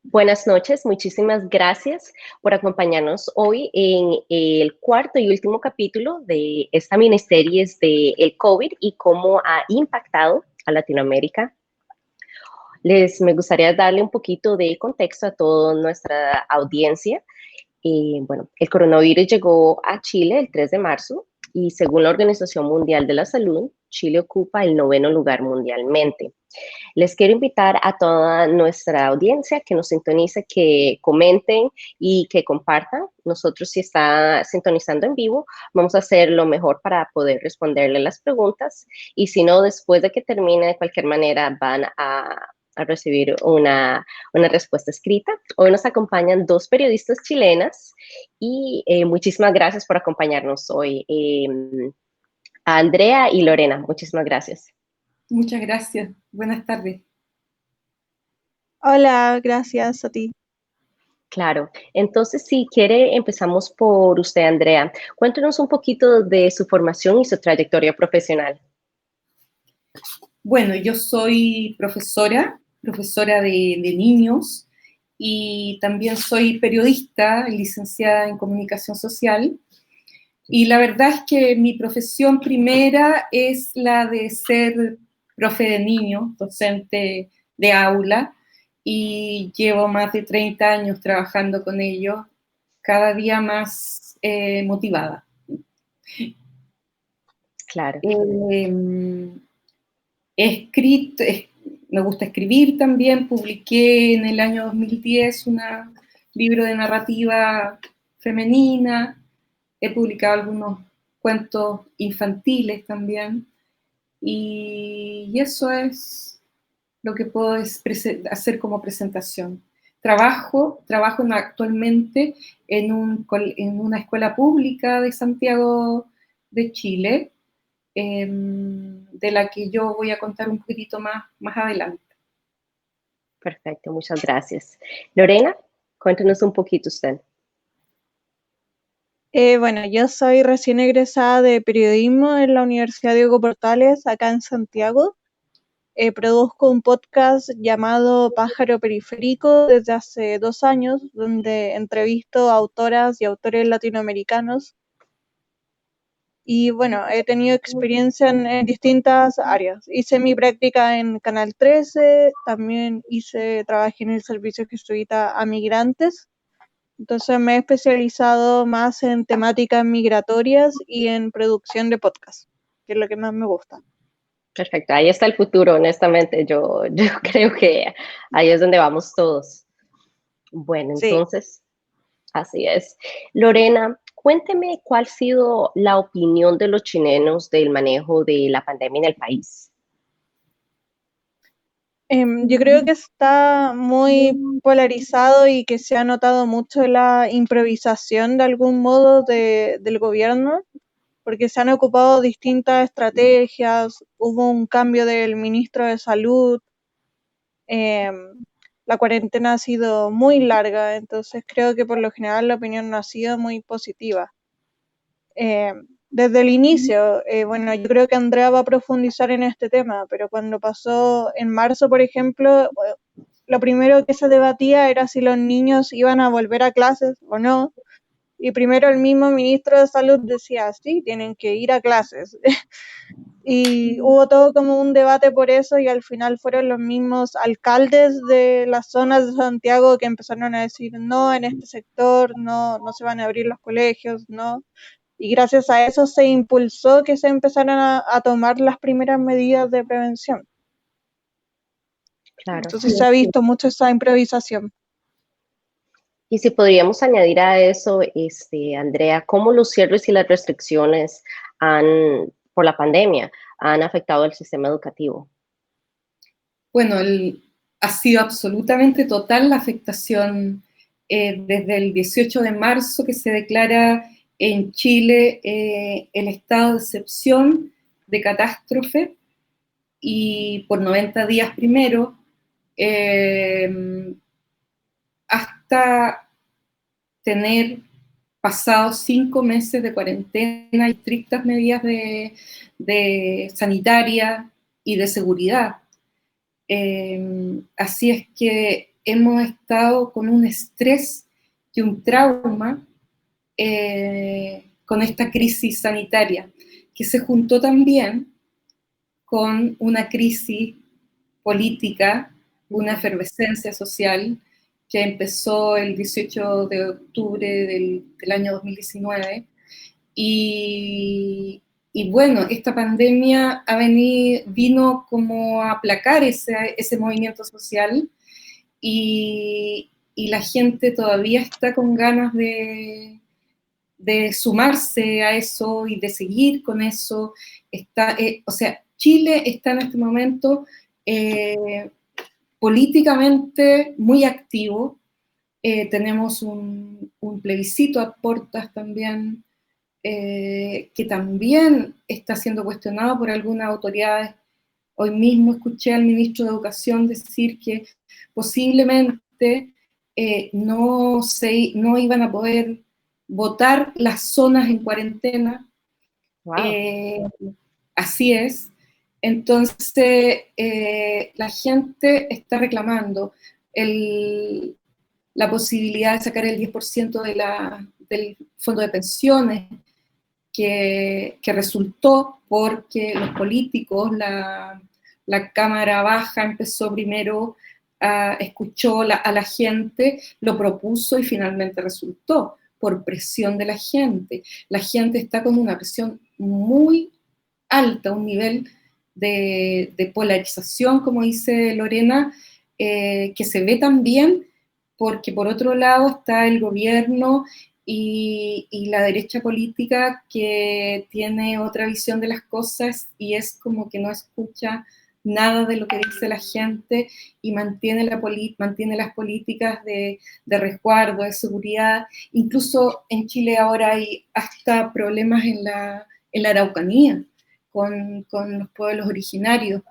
Buenas noches, muchísimas gracias por acompañarnos hoy en el cuarto y último capítulo de esta miniserie de el COVID y cómo ha impactado a Latinoamérica. Me gustaría darle un poquito de contexto a toda nuestra audiencia. Bueno, el coronavirus llegó a Chile el 3 de marzo y según la Organización Mundial de la Salud, Chile ocupa el 9º lugar mundialmente. Les quiero invitar a toda nuestra audiencia que nos sintonice, que comenten y que compartan. Nosotros, si está sintonizando en vivo, vamos a hacer lo mejor para poder responderle las preguntas. Y si no, después de que termine, de cualquier manera, van a recibir una respuesta escrita. Hoy nos acompañan dos periodistas chilenas y muchísimas gracias por acompañarnos hoy. A Andrea y Lorena, muchísimas gracias. Muchas gracias. Buenas tardes. Hola, gracias a ti. Claro. Entonces, si quiere, empezamos por usted, Andrea. Cuéntenos un poquito de su formación y su trayectoria profesional. Bueno, yo soy profesora de niños y también soy periodista, licenciada en comunicación social. Y la verdad es que mi profesión primera es la de ser profe de niños, docente de aula, y llevo más de 30 años trabajando con ellos, cada día más motivada. Claro. He escrito, me gusta escribir también, publiqué en el año 2010 un libro de narrativa femenina, he publicado algunos cuentos infantiles también, y eso es lo que puedo hacer como presentación. Trabajo actualmente en una escuela pública de Santiago de Chile, de la que yo voy a contar un poquitito más adelante. Perfecto, muchas gracias. Lorena, cuéntenos un poquito usted. Bueno, yo soy recién egresada de periodismo en la Universidad Diego Portales, acá en Santiago. Produzco un podcast llamado Pájaro Periférico desde hace 2 años, donde entrevisto a autoras y autores latinoamericanos. Y bueno, he tenido experiencia en distintas áreas. Hice mi práctica en Canal 13, también trabajé en el servicio jesuita a migrantes. Entonces me he especializado más en temáticas migratorias y en producción de podcast, que es lo que más me gusta. Perfecto, ahí está el futuro, honestamente. Yo creo que ahí es donde vamos todos. Bueno, Sí. entonces, así es. Lorena, cuénteme cuál ha sido la opinión de los chilenos del manejo de la pandemia en el país. Yo creo que está muy polarizado y que se ha notado mucho la improvisación de algún modo del gobierno, porque se han ocupado distintas estrategias, hubo un cambio del ministro de Salud, la cuarentena ha sido muy larga, entonces creo que por lo general la opinión no ha sido muy positiva. Desde el inicio, bueno, yo creo que Andrea va a profundizar en este tema, pero cuando pasó en marzo, por ejemplo, lo primero que se debatía era si los niños iban a volver a clases o no, y primero el mismo ministro de Salud decía, sí, tienen que ir a clases. Y hubo todo como un debate por eso y al final fueron los mismos alcaldes de las zonas de Santiago que empezaron a decir, no, en este sector no se van a abrir los colegios, no. Y gracias a eso se impulsó que se empezaran a tomar las primeras medidas de prevención. Claro. Entonces se ha visto mucho esa improvisación. Y si podríamos añadir a eso, Andrea, ¿cómo los cierres y las restricciones por la pandemia han afectado al sistema educativo? Bueno, ha sido absolutamente total la afectación desde el 18 de marzo que se declara en Chile el estado de excepción de catástrofe y por 90 días primero hasta tener pasado 5 meses de cuarentena y estrictas medidas de sanitaria y de seguridad. Así es que hemos estado con un estrés y un trauma con esta crisis sanitaria, que se juntó también con una crisis política, una efervescencia social que empezó el 18 de octubre del año 2019. Y bueno, esta pandemia vino como a aplacar ese movimiento social y la gente todavía está con ganas de sumarse a eso y de seguir con eso. O sea, Chile está en este momento políticamente muy activo. Tenemos un plebiscito a puertas también, que también está siendo cuestionado por algunas autoridades. Hoy mismo escuché al ministro de Educación decir que posiblemente no iban a poder votar las zonas en cuarentena. Wow. Así es. Entonces, la gente está reclamando la posibilidad de sacar el 10% del fondo de pensiones, que resultó porque los políticos, la Cámara Baja empezó primero, escuchó a la gente, lo propuso y finalmente resultó por presión de la gente. La gente está con una presión muy alta, un nivel de polarización, como dice Lorena, que se ve también porque por otro lado está el gobierno y la derecha política, que tiene otra visión de las cosas y es como que no escucha nada de lo que dice la gente y mantiene las políticas de resguardo, de seguridad. Incluso en Chile ahora hay hasta problemas en la Araucanía con los pueblos originarios,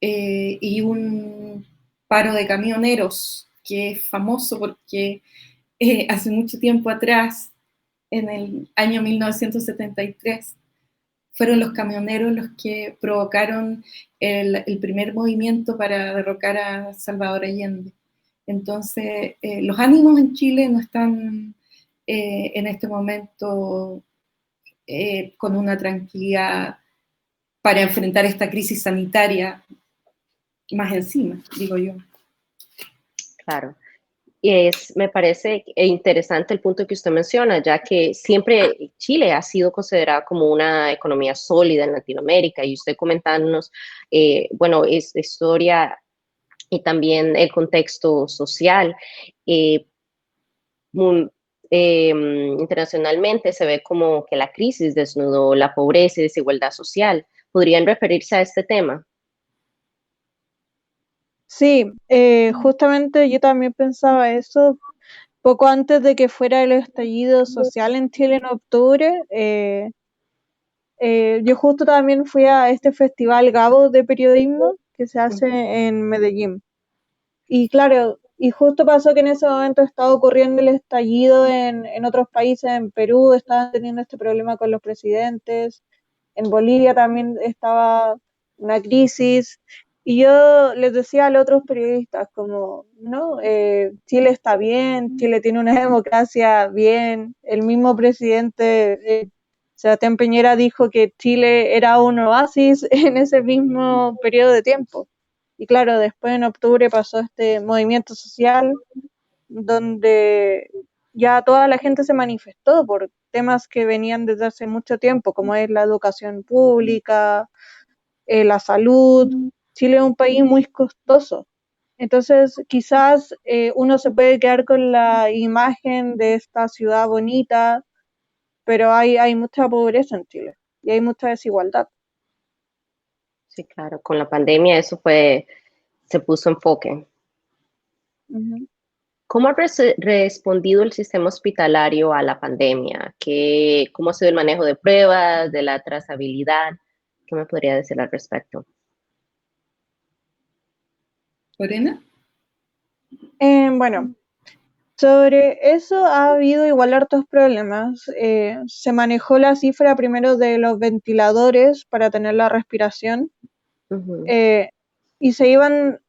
y un paro de camioneros que es famoso porque hace mucho tiempo atrás, en el año 1973, fueron los camioneros los que provocaron el primer movimiento para derrocar a Salvador Allende. Entonces, los ánimos en Chile no están en este momento con una tranquilidad para enfrentar esta crisis sanitaria más encima, digo yo. Claro. Me parece interesante el punto que usted menciona, ya que siempre Chile ha sido considerada como una economía sólida en Latinoamérica, y usted comentándonos, bueno, es historia y también el contexto social. Eh, Internacionalmente se ve como que la crisis desnudó la pobreza y desigualdad social. ¿Podrían referirse a este tema? Sí, justamente yo también pensaba eso poco antes de que fuera el estallido social en Chile en octubre. Yo justo también fui a este festival Gabo de periodismo que se hace en Medellín. Y claro, y justo pasó que en ese momento estaba ocurriendo el estallido en otros países. En Perú estaban teniendo este problema con los presidentes, en Bolivia también estaba una crisis. Y yo les decía a los otros periodistas como, no, Chile está bien, Chile tiene una democracia bien. El mismo presidente Sebastián Piñera dijo que Chile era un oasis en ese mismo periodo de tiempo. Y claro, después en octubre pasó este movimiento social donde ya toda la gente se manifestó por temas que venían desde hace mucho tiempo, como es la educación pública, la salud. Chile es un país muy costoso. Entonces, quizás uno se puede quedar con la imagen de esta ciudad bonita, pero hay mucha pobreza en Chile y hay mucha desigualdad. Sí, claro, con la pandemia se puso enfoque. Uh-huh. ¿Cómo ha respondido el sistema hospitalario a la pandemia? ¿Cómo ha sido el manejo de pruebas, de la trazabilidad? ¿Qué me podría decir al respecto? ¿Lorena? Bueno, sobre eso ha habido igual hartos problemas. Se manejó la cifra primero de los ventiladores para tener la respiración, Uh-huh. y se iban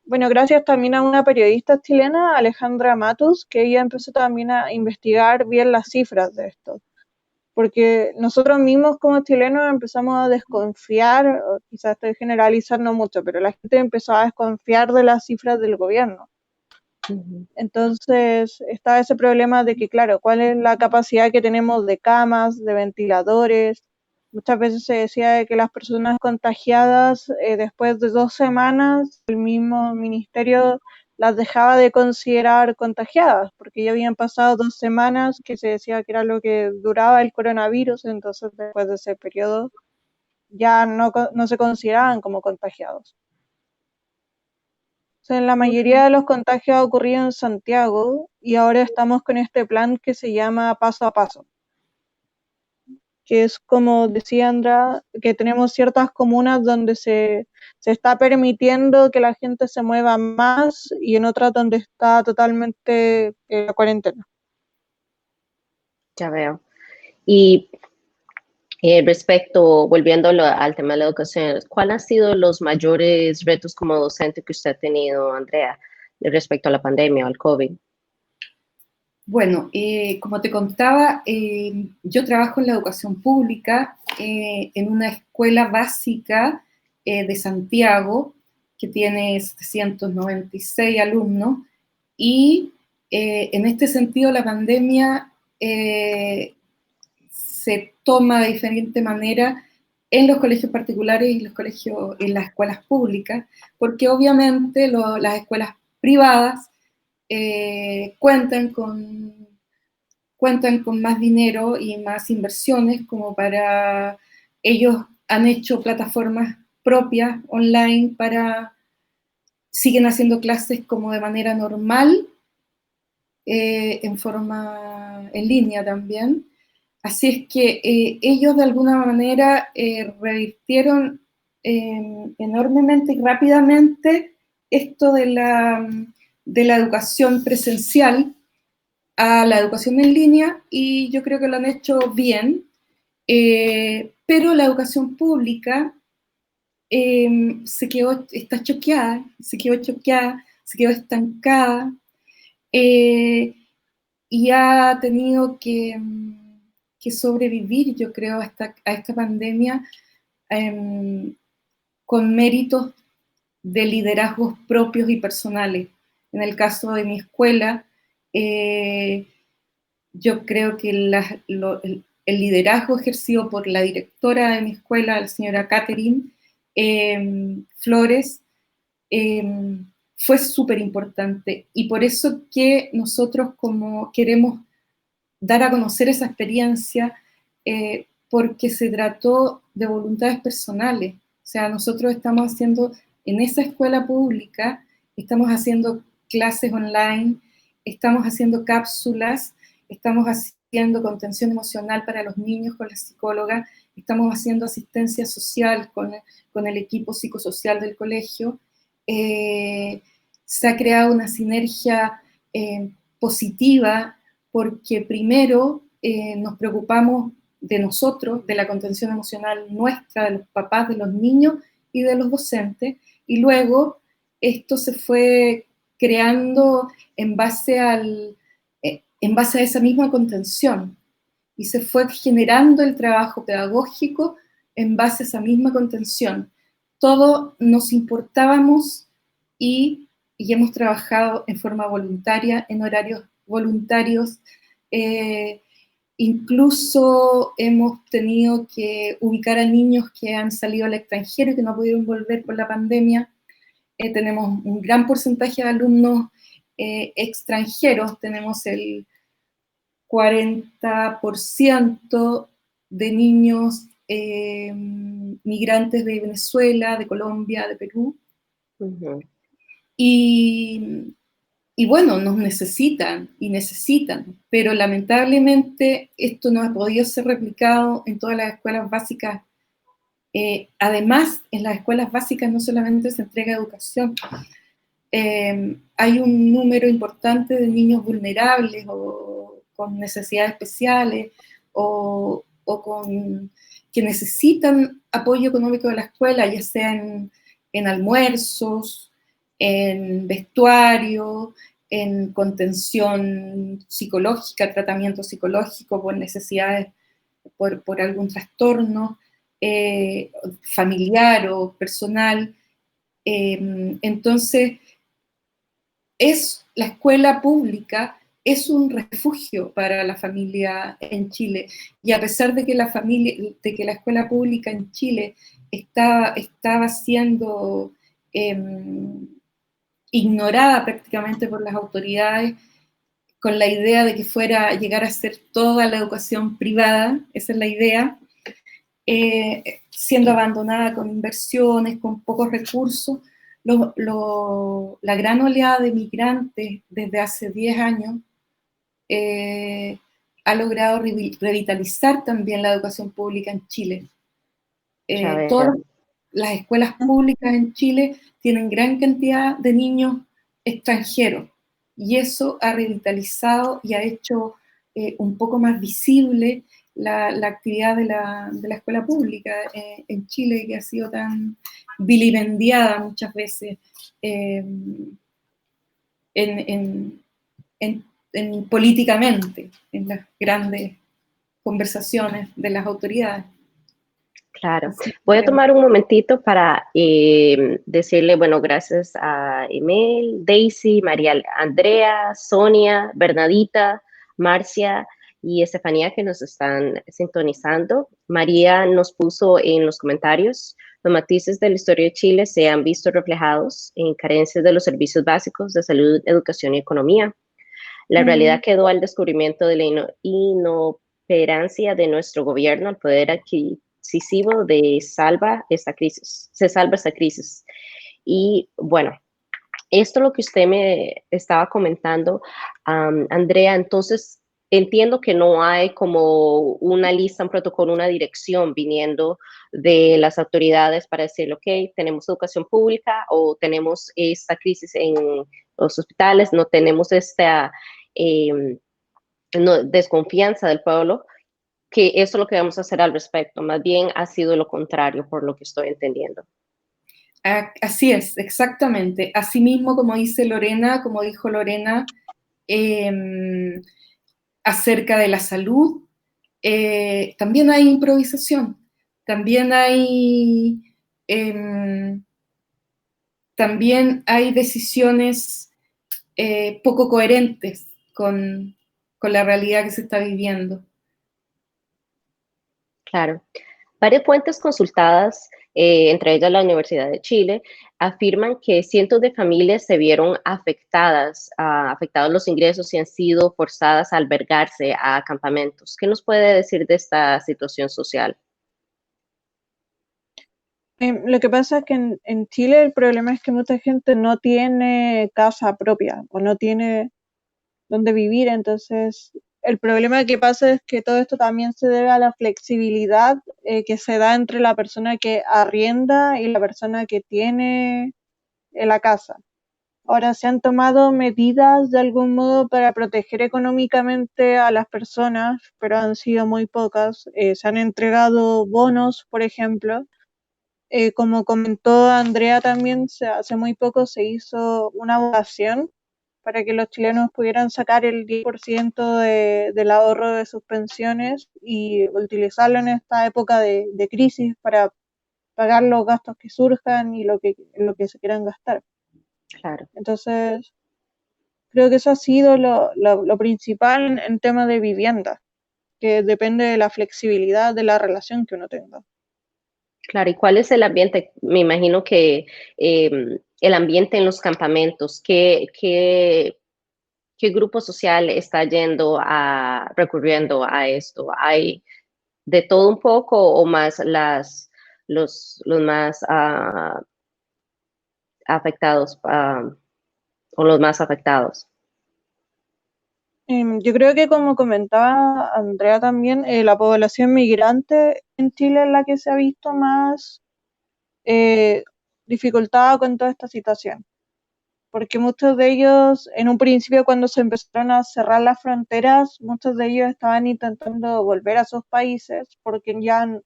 bueno, gracias también a una periodista chilena, Alejandra Matus, que ella empezó también a investigar bien las cifras de esto. Porque nosotros mismos como chilenos empezamos a desconfiar, o quizás estoy generalizando mucho, pero la gente empezó a desconfiar de las cifras del gobierno. Entonces está ese problema de que, claro, ¿cuál es la capacidad que tenemos de camas, de ventiladores? Muchas veces se decía de que las personas contagiadas, después de 2 semanas, el mismo ministerio las dejaba de considerar contagiadas, porque ya habían pasado 2 semanas que se decía que era lo que duraba el coronavirus, entonces después de ese periodo ya no se consideraban como contagiados. En la mayoría de los contagios ha ocurrido en Santiago y ahora estamos con este plan que se llama Paso a Paso, que es como decía Andra, que tenemos ciertas comunas donde se está permitiendo que la gente se mueva más y en otras donde está totalmente la cuarentena. Ya veo. Y volviendo al tema de la educación, ¿cuáles han sido los mayores retos como docente que usted ha tenido, Andrea, respecto a la pandemia o al COVID? Bueno, como te contaba, yo trabajo en la educación pública, en una escuela básica de Santiago, que tiene 796 alumnos, y en este sentido la pandemia se toma de diferente manera en los colegios particulares y en las escuelas públicas, porque obviamente las escuelas privadas cuentan con más dinero y más inversiones, como para ellos han hecho plataformas propias online siguen haciendo clases como de manera normal, en línea también. Así es que ellos de alguna manera revirtieron enormemente y rápidamente esto de la educación presencial a la educación en línea, y yo creo que lo han hecho bien, pero la educación pública está choqueada, se quedó estancada, y ha tenido que sobrevivir, yo creo, a esta pandemia con méritos de liderazgos propios y personales. En el caso de mi escuela, yo creo que el liderazgo ejercido por la directora de mi escuela, la señora Catherine Flores, fue súper importante, y por eso que nosotros como queremos dar a conocer esa experiencia, porque se trató de voluntades personales. O sea, nosotros estamos haciendo, en esa escuela pública, estamos haciendo clases online, estamos haciendo cápsulas, estamos haciendo contención emocional para los niños con la psicóloga, estamos haciendo asistencia social con el equipo psicosocial del colegio. Se ha creado una sinergia positiva, porque primero nos preocupamos de nosotros, de la contención emocional nuestra, de los papás, de los niños y de los docentes, y luego esto se fue creando en base a esa misma contención, y se fue generando el trabajo pedagógico en base a esa misma contención. Todos nos importábamos y hemos trabajado en forma voluntaria, en horarios voluntarios, incluso hemos tenido que ubicar a niños que han salido al extranjero y que no pudieron volver por la pandemia. Tenemos un gran porcentaje de alumnos extranjeros, tenemos el 40% de niños migrantes de Venezuela, de Colombia, de Perú. Uh-huh. Y bueno, nos necesitan, pero lamentablemente esto no ha podido ser replicado en todas las escuelas básicas. Además, en las escuelas básicas no solamente se entrega educación, hay un número importante de niños vulnerables o con necesidades especiales o que necesitan apoyo económico de la escuela, ya sea en almuerzos, en vestuario, en contención psicológica, tratamiento psicológico por necesidades, por algún trastorno familiar o personal. Entonces, la escuela pública es un refugio para la familia en Chile, y a pesar de que la escuela pública en Chile estaba siendo ignorada prácticamente por las autoridades, con la idea de que fuera a llegar a ser toda la educación privada, esa es la idea, siendo abandonada con inversiones, con pocos recursos. La gran oleada de migrantes desde hace 10 años ha logrado revitalizar también la educación pública en Chile. Todas las escuelas públicas en Chile tienen gran cantidad de niños extranjeros, y eso ha revitalizado y ha hecho un poco más visible la actividad de la escuela pública en Chile, que ha sido tan vilipendiada muchas veces políticamente, en las grandes conversaciones de las autoridades. Claro. Voy a tomar un momentito para decirle, bueno, gracias a Emel, Daisy, María Andrea, Sonia, Bernadita, Marcia y Estefanía, que nos están sintonizando. María nos puso en los comentarios: los matices de la historia de Chile se han visto reflejados en carencias de los servicios básicos de salud, educación y economía. La realidad quedó al descubrimiento de la inoperancia de nuestro gobierno al poder adquisitivo se salva esta crisis. Y bueno, esto es lo que usted me estaba comentando, Andrea. Entonces, entiendo que no hay como una lista, un protocolo, una dirección viniendo de las autoridades para decir, ok, tenemos educación pública o tenemos esta crisis en los hospitales, no tenemos esta desconfianza del pueblo, que eso es lo que vamos a hacer al respecto. Más bien ha sido lo contrario, por lo que estoy entendiendo. Así es, exactamente. Asimismo, como dijo Lorena, acerca de la salud, también hay improvisación, también hay decisiones poco coherentes con la realidad que se está viviendo. Claro. Varias fuentes consultadas, entre ellas la Universidad de Chile, afirman que cientos de familias se vieron afectados los ingresos y han sido forzadas a albergarse a campamentos. ¿Qué nos puede decir de esta situación social? Lo que pasa es que en Chile el problema es que mucha gente no tiene casa propia o no tiene dónde vivir. Entonces el problema que pasa es que todo esto también se debe a la flexibilidad que se da entre la persona que arrienda y la persona que tiene la casa. Ahora, se han tomado medidas de algún modo para proteger económicamente a las personas, pero han sido muy pocas. Se han entregado bonos, por ejemplo. Como comentó Andrea también, hace muy poco se hizo una votación para que los chilenos pudieran sacar el 10% del ahorro de sus pensiones y utilizarlo en esta época de crisis para pagar los gastos que surjan y lo que se quieran gastar. Claro. Entonces, creo que eso ha sido lo principal en tema de vivienda, que depende de la flexibilidad de la relación que uno tenga. Claro, ¿y cuál es el ambiente? Me imagino que el ambiente en los campamentos, ¿qué grupo social está recurriendo a esto? ¿Hay de todo un poco o más los más afectados o los más afectados? Yo creo que, como comentaba Andrea también, la población migrante en Chile es la que se ha visto más dificultada con toda esta situación, porque muchos de ellos, en un principio, cuando se empezaron a cerrar las fronteras, muchos de ellos estaban intentando volver a sus países porque ya no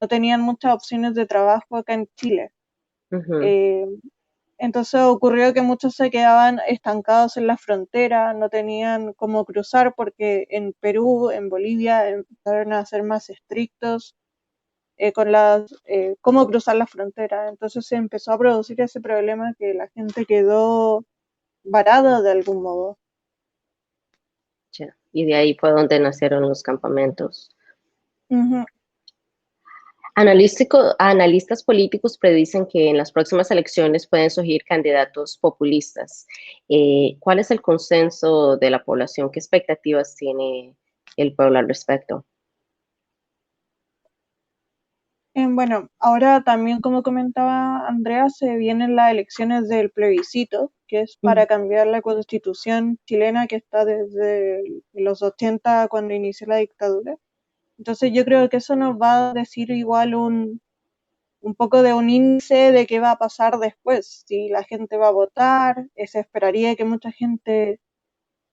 tenían muchas opciones de trabajo acá en Chile. Uh-huh. Entonces ocurrió que muchos se quedaban estancados en la frontera, no tenían cómo cruzar porque en Perú, en Bolivia, empezaron a ser más estrictos con cómo cruzar la frontera. Entonces se empezó a producir ese problema que la gente quedó varada de algún modo. Ya. Y de ahí fue donde nacieron los campamentos. Ujú. Analistas políticos predicen que en las próximas elecciones pueden surgir candidatos populistas. ¿Cuál es el consenso de la población? ¿Qué expectativas tiene el pueblo al respecto? Bueno, ahora también, como comentaba Andrea, se vienen las elecciones del plebiscito, que es para cambiar la constitución chilena que está desde los 80 cuando inició la dictadura. Entonces yo creo que eso nos va a decir igual un poco de un índice de qué va a pasar después, si la gente va a votar, se esperaría que mucha gente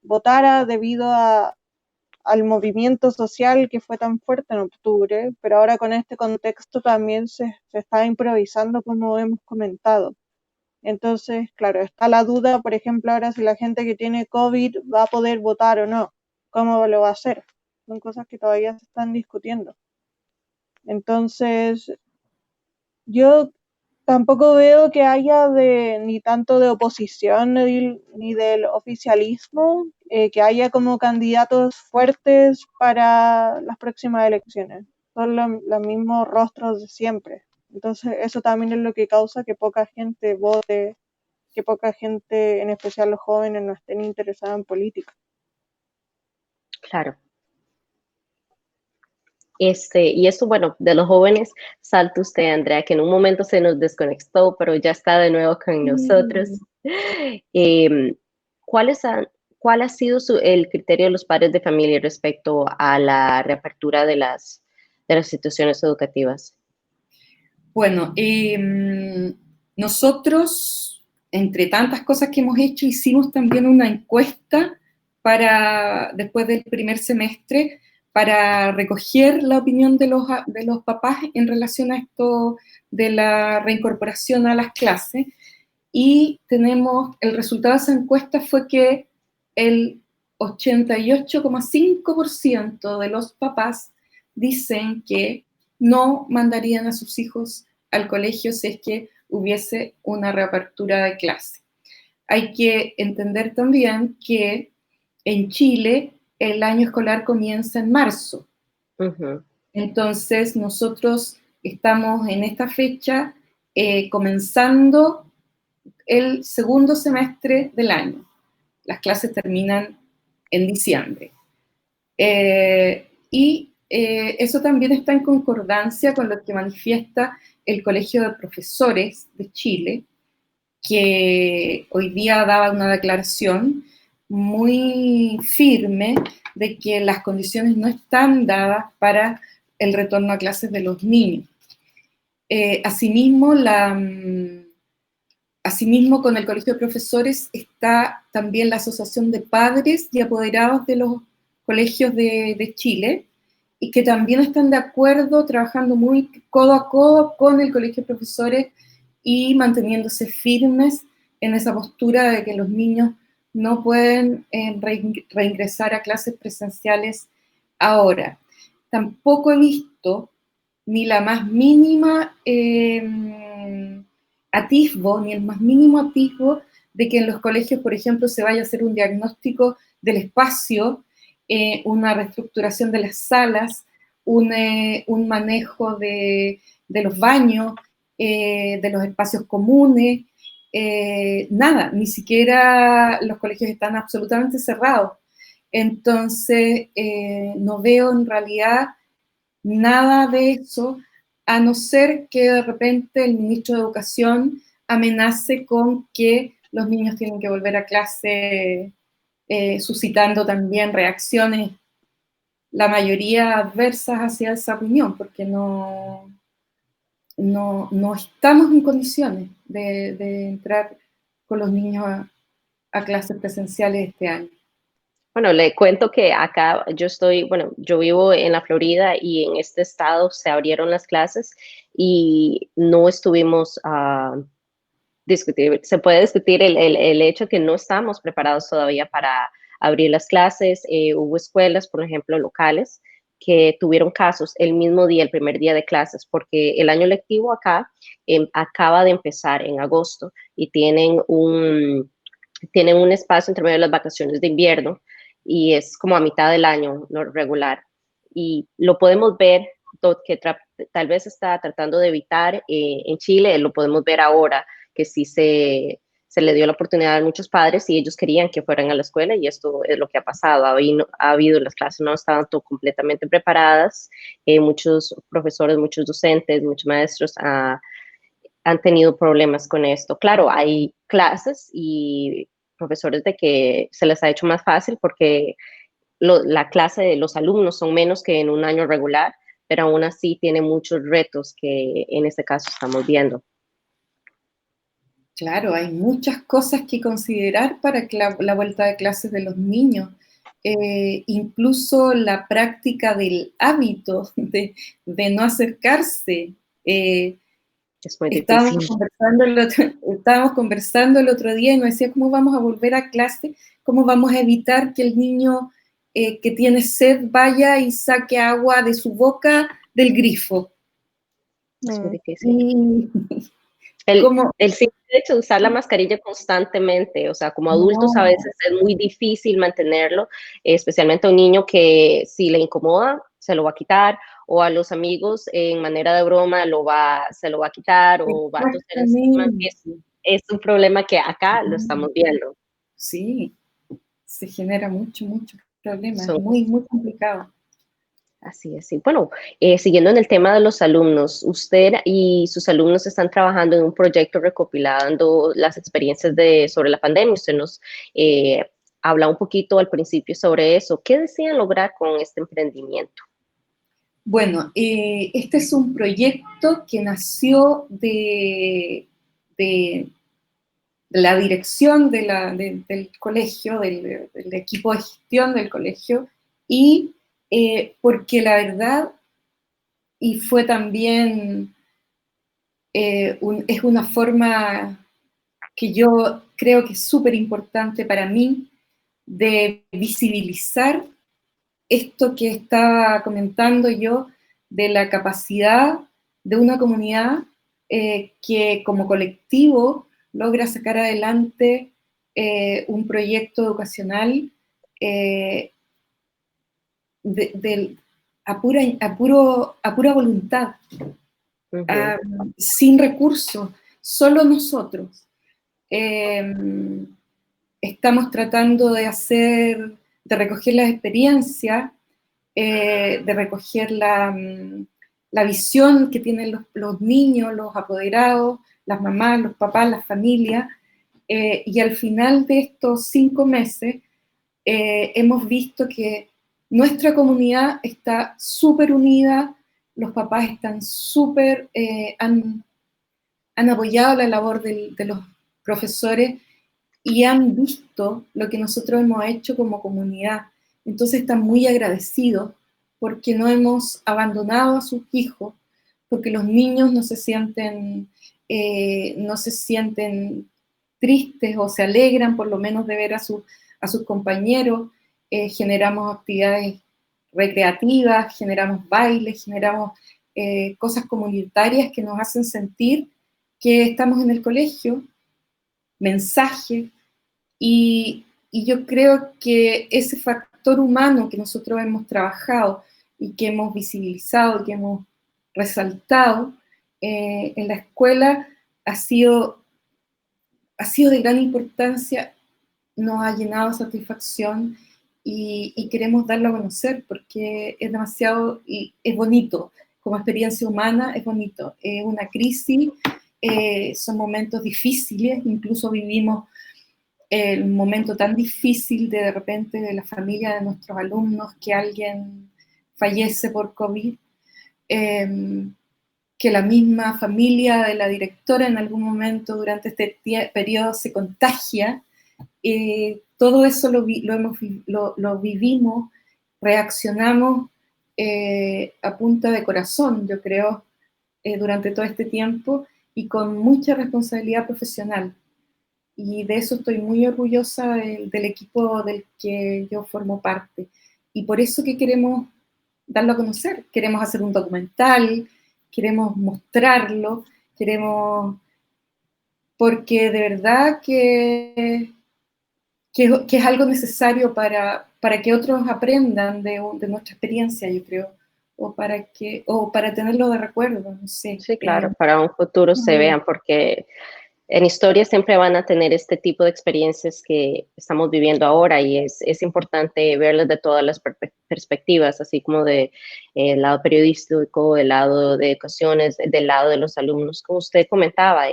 votara debido al movimiento social que fue tan fuerte en octubre, pero ahora con este contexto también se está improvisando como hemos comentado. Entonces, claro, está la duda, por ejemplo, ahora si la gente que tiene COVID va a poder votar o no, cómo lo va a hacer. Son cosas que todavía se están discutiendo. Entonces, yo tampoco veo que haya ni tanto de oposición ni del oficialismo, que haya como candidatos fuertes para las próximas elecciones. Son los mismos rostros de siempre. Entonces eso también es lo que causa que poca gente vote, que poca gente, en especial los jóvenes, no estén interesados en política. Claro. Y esto, bueno, de los jóvenes, salta usted, Andrea, que en un momento se nos desconectó, pero ya está de nuevo con nosotros. Eh, ¿Cuál ha sido el criterio de los padres de familia respecto a la reapertura de las instituciones educativas? Bueno, nosotros, entre tantas cosas que hemos hecho, hicimos también una encuesta después del primer semestre, para recoger la opinión de los papás en relación a esto de la reincorporación a las clases, y el resultado de esa encuesta fue que el 88,5% de los papás dicen que no mandarían a sus hijos al colegio si es que hubiese una reapertura de clase. Hay que entender también que en Chile el año escolar comienza en marzo. Uh-huh. Entonces nosotros estamos en esta fecha comenzando el segundo semestre del año. Las clases terminan en diciembre. Eso también está en concordancia con lo que manifiesta el Colegio de Profesores de Chile, que hoy día daba una declaración muy firme de que las condiciones no están dadas para el retorno a clases de los niños. Asimismo, con el Colegio de Profesores está también la Asociación de Padres y Apoderados de los Colegios de Chile, y que también están de acuerdo, trabajando muy codo a codo con el Colegio de Profesores y manteniéndose firmes en esa postura de que los niños no pueden reingresar a clases presenciales ahora. Tampoco he visto ni la más mínima atisbo, ni el más mínimo atisbo de que en los colegios, por ejemplo, se vaya a hacer un diagnóstico del espacio, una reestructuración de las salas, un manejo de los baños, de los espacios comunes, nada, ni siquiera los colegios están absolutamente cerrados. Entonces, no veo en realidad nada de eso, a no ser que de repente el ministro de Educación amenace con que los niños tienen que volver a clase, suscitando también reacciones, la mayoría adversas hacia esa opinión, porque no estamos en condiciones de entrar con los niños a clases presenciales este año. Bueno, le cuento que acá yo vivo en la Florida y en este estado se abrieron las clases y no estuvimos se puede discutir el hecho que no estamos preparados todavía para abrir las clases. Hubo escuelas, por ejemplo, locales, que tuvieron casos el mismo día, el primer día de clases, porque el año lectivo acá acaba de empezar en agosto y tienen un espacio entre medio de las vacaciones de invierno y es como a mitad del año no regular. Y lo podemos ver, que tal vez está tratando de evitar en Chile, lo podemos ver ahora, que sí se le dio la oportunidad a muchos padres y ellos querían que fueran a la escuela y esto es lo que ha pasado. Ha habido las clases no estaban completamente preparadas, muchos profesores, muchos docentes, muchos maestros han tenido problemas con esto. Claro, hay clases y profesores de que se les ha hecho más fácil porque la clase de los alumnos son menos que en un año regular, pero aún así tiene muchos retos que en este caso estamos viendo. Claro, hay muchas cosas que considerar para que la vuelta de clases de los niños. Incluso la práctica del hábito de no acercarse. Es muy Estábamos difícil. estábamos conversando el otro día y nos decía, ¿cómo vamos a volver a clase? ¿Cómo vamos a evitar que el niño que tiene sed vaya y saque agua de su boca del grifo? Es muy difícil. Y el simple hecho de usar la mascarilla constantemente, o sea, como adultos a veces es muy difícil mantenerlo, especialmente a un niño que si le incomoda, se lo va a quitar, o a los amigos en manera de broma se lo va a quitar, o va a toser encima. Es un problema que acá lo estamos viendo. Sí, se genera mucho problema, es muy complicado. Así es, sí. Bueno, siguiendo en el tema de los alumnos, usted y sus alumnos están trabajando en un proyecto recopilando las experiencias sobre la pandemia. Usted nos habla un poquito al principio sobre eso. ¿Qué desean lograr con este emprendimiento? Bueno, este es un proyecto que nació de la dirección del colegio, del equipo de gestión del colegio, y porque la verdad, y fue también, es una forma que yo creo que es súper importante para mí, de visibilizar esto que estaba comentando yo, de la capacidad de una comunidad que como colectivo logra sacar adelante un proyecto educacional a pura voluntad, sin recursos, solo nosotros. Estamos tratando de recoger las experiencias, de recoger la visión que tienen los niños, los apoderados, las mamás, los papás, las familias, y al final de estos 5 meses hemos visto que nuestra comunidad está súper unida, los papás están súper, han apoyado la labor de los profesores y han visto lo que nosotros hemos hecho como comunidad. Entonces están muy agradecidos porque no hemos abandonado a sus hijos, porque los niños no se sienten tristes o se alegran por lo menos de ver a sus compañeros. Generamos actividades recreativas, generamos bailes, generamos cosas comunitarias que nos hacen sentir que estamos en el colegio, mensajes, y yo creo que ese factor humano que nosotros hemos trabajado y que hemos visibilizado y que hemos resaltado en la escuela ha sido de gran importancia, nos ha llenado de satisfacción y queremos darlo a conocer porque es demasiado y es bonito. Como experiencia humana es bonito. Es una crisis, son momentos difíciles, incluso vivimos el momento tan difícil de repente de la familia de nuestros alumnos, que alguien fallece por COVID, que la misma familia de la directora en algún momento durante este periodo se contagia. Todo eso lo vivimos, reaccionamos a punta de corazón, yo creo, durante todo este tiempo, y con mucha responsabilidad profesional. Y de eso estoy muy orgullosa del equipo del que yo formo parte. Y por eso que queremos darlo a conocer. Queremos hacer un documental, queremos mostrarlo, porque de verdad que es algo necesario para que otros aprendan de nuestra experiencia, yo creo, o para tenerlo de recuerdo, no sé. Sí, claro, para un futuro se vean, porque en historia siempre van a tener este tipo de experiencias que estamos viviendo ahora y es importante verlas de todas las perspectivas, así como de el lado periodístico, el lado de educaciones, del lado de los alumnos. Como usted comentaba,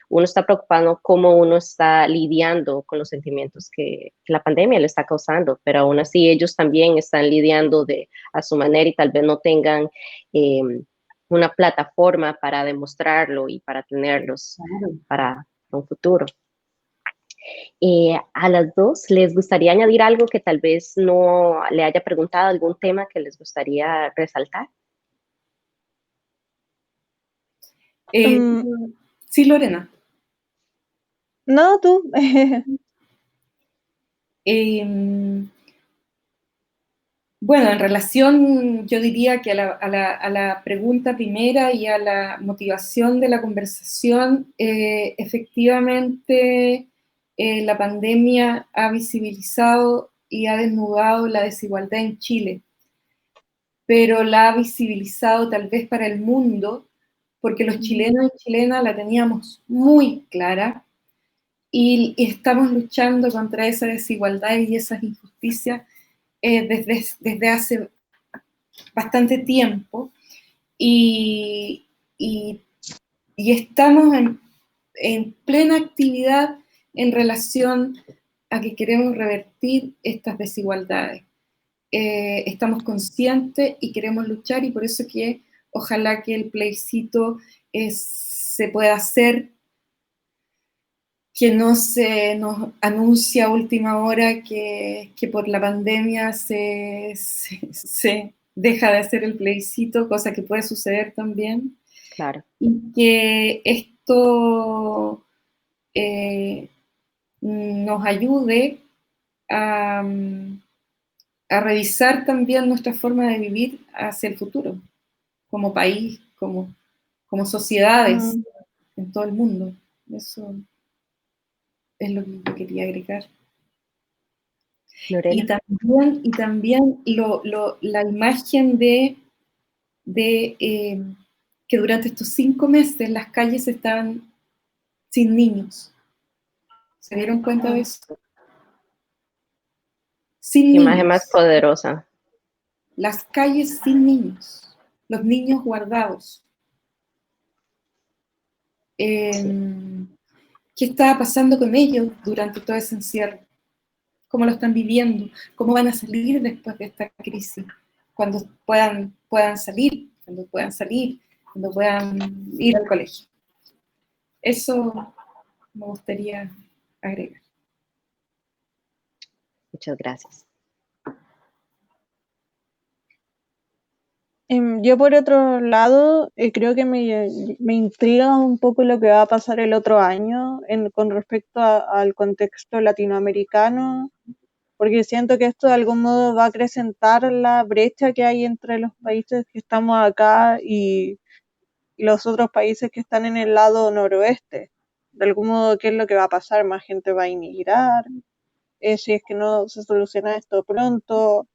uno está preocupado cómo uno está lidiando con los sentimientos que la pandemia le está causando, pero aún así ellos también están lidiando a su manera y tal vez no tengan eh, una plataforma para demostrarlo y para tenerlos para un futuro. A las dos, ¿les gustaría añadir algo que tal vez no le haya preguntado, algún tema que les gustaría resaltar? Sí, Lorena. No, tú. Bueno, en relación, yo diría que a la pregunta primera y a la motivación de la conversación, efectivamente la pandemia ha visibilizado y ha desnudado la desigualdad en Chile, pero la ha visibilizado tal vez para el mundo, porque los chilenos y chilenas la teníamos muy clara y estamos luchando contra esa desigualdad y esas injusticias desde hace bastante tiempo y, y, y estamos en plena actividad en relación a que queremos revertir estas desigualdades. Estamos conscientes y queremos luchar y por eso que ojalá que el plebiscito se pueda hacer, que no se nos anuncia a última hora que por la pandemia se deja de hacer el plebiscito, cosa que puede suceder también. Claro. Y que esto nos ayude a, a revisar también nuestra forma de vivir hacia el futuro, como país, como sociedades en todo el mundo. Eso es lo que yo quería agregar. Lorena. Y también la imagen de que durante estos 5 meses las calles estaban sin niños. ¿Se dieron cuenta de eso? Sin niños. Imagen más poderosa. Las calles sin niños. Los niños guardados. ¿Qué estaba pasando con ellos durante todo ese encierro? ¿Cómo lo están viviendo? ¿Cómo van a salir después de esta crisis? Cuando puedan salir, cuando puedan ir al colegio. Eso me gustaría agregar. Muchas gracias. Yo por otro lado, creo que me intriga un poco lo que va a pasar el otro año con respecto al contexto latinoamericano, porque siento que esto de algún modo va a acrecentar la brecha que hay entre los países que estamos acá y los otros países que están en el lado noroeste. De algún modo, ¿qué es lo que va a pasar? Más gente va a inmigrar, si es que no se soluciona esto pronto.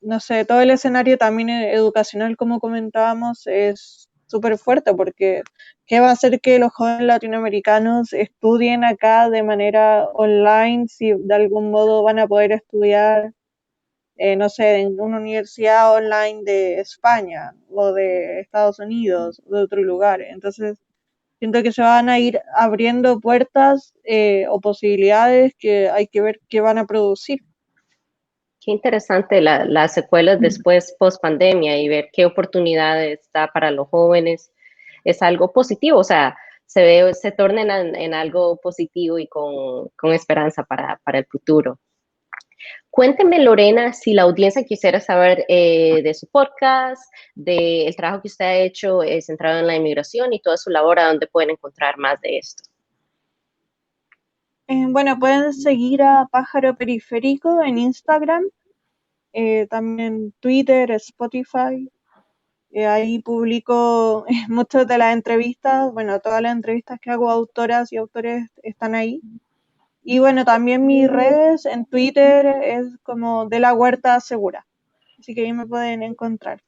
No sé, todo el escenario también educacional, como comentábamos, es súper fuerte porque ¿qué va a hacer que los jóvenes latinoamericanos estudien acá de manera online si de algún modo van a poder estudiar, no sé, en una universidad online de España o de Estados Unidos o de otro lugar? Entonces, siento que se van a ir abriendo puertas o posibilidades que hay que ver qué van a producir. Qué interesante las secuelas después, post pandemia, y ver qué oportunidades da para los jóvenes. Es algo positivo, o sea, se torna en algo positivo y con esperanza para el futuro. Cuénteme, Lorena, si la audiencia quisiera saber de su podcast, del trabajo que usted ha hecho centrado en la inmigración y toda su labor, ¿a dónde pueden encontrar más de esto? Bueno, pueden seguir a Pájaro Periférico en Instagram, también en Twitter, Spotify. Ahí publico muchas de las entrevistas, bueno, todas las entrevistas que hago a autoras y autores están ahí. Y bueno, también mis redes en Twitter es como De la Huerta Segura, así que ahí me pueden encontrar.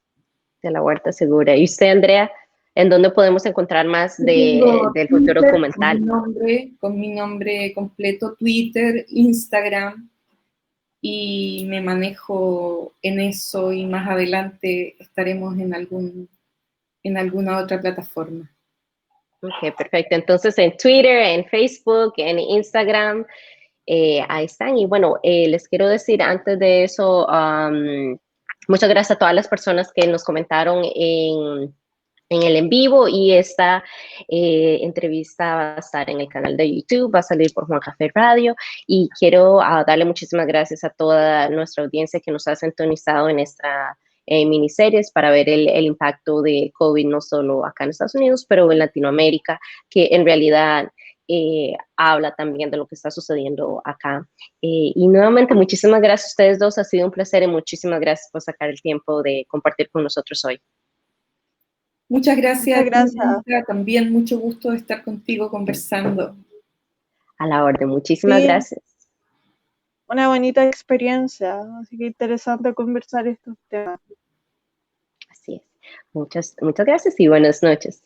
De la Huerta Segura. ¿Y usted, Andrea, en dónde podemos encontrar más del futuro documental? Con mi nombre completo, Twitter, Instagram, y me manejo en eso, y más adelante estaremos en alguna otra plataforma. Ok, perfecto. Entonces en Twitter, en Facebook, en Instagram, ahí están. Y bueno, les quiero decir antes de eso, muchas gracias a todas las personas que nos comentaron en el en vivo, y esta entrevista va a estar en el canal de YouTube, va a salir por Juan Café Radio, y quiero darle muchísimas gracias a toda nuestra audiencia que nos ha sintonizado en esta miniseries para ver el impacto de COVID, no solo acá en Estados Unidos, pero en Latinoamérica, que en realidad habla también de lo que está sucediendo acá. Y nuevamente, muchísimas gracias a ustedes dos, ha sido un placer y muchísimas gracias por sacar el tiempo de compartir con nosotros hoy. Muchas gracias. Muchas gracias. También mucho gusto de estar contigo conversando. A la orden, muchísimas Sí, gracias. una bonita experiencia, así que interesante conversar estos temas. Así es. Muchas gracias y buenas noches.